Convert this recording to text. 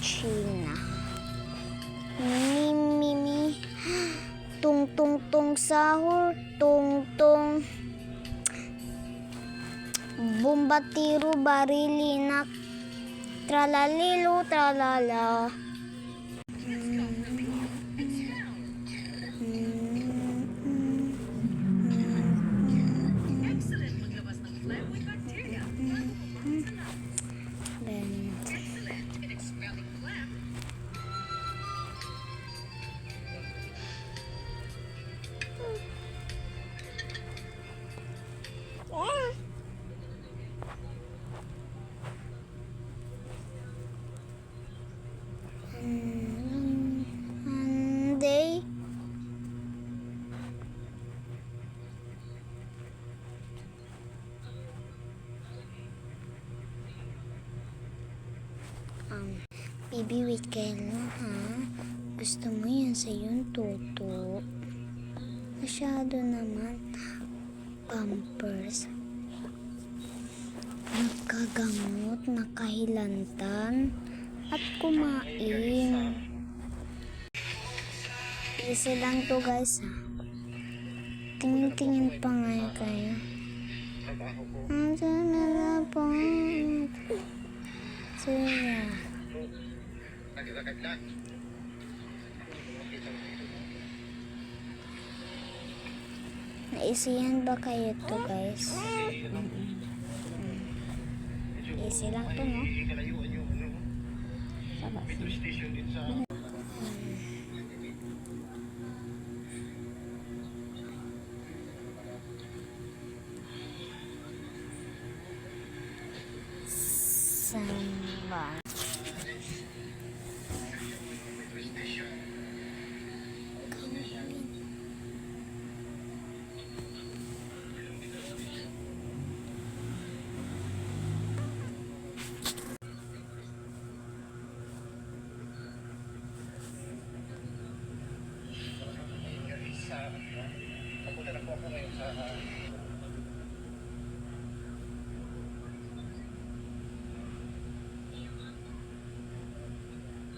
China. Mimi, tung tung tung sahur, tung tung. Bumbatiro barilinak, tralalilo tralala. Monday. Baby, wait kayo lang, ha? Gusto mo yan sa yung tuto? Masyado naman. Pampers. Nagkagamot, nakahilantan, at kumain. Easy lang to, guys, ha? Tingin-tingin pa nga kayo. Ang sana po. Sige. Naisihan ba kayo to, guys? Easy lang to, no? Samba.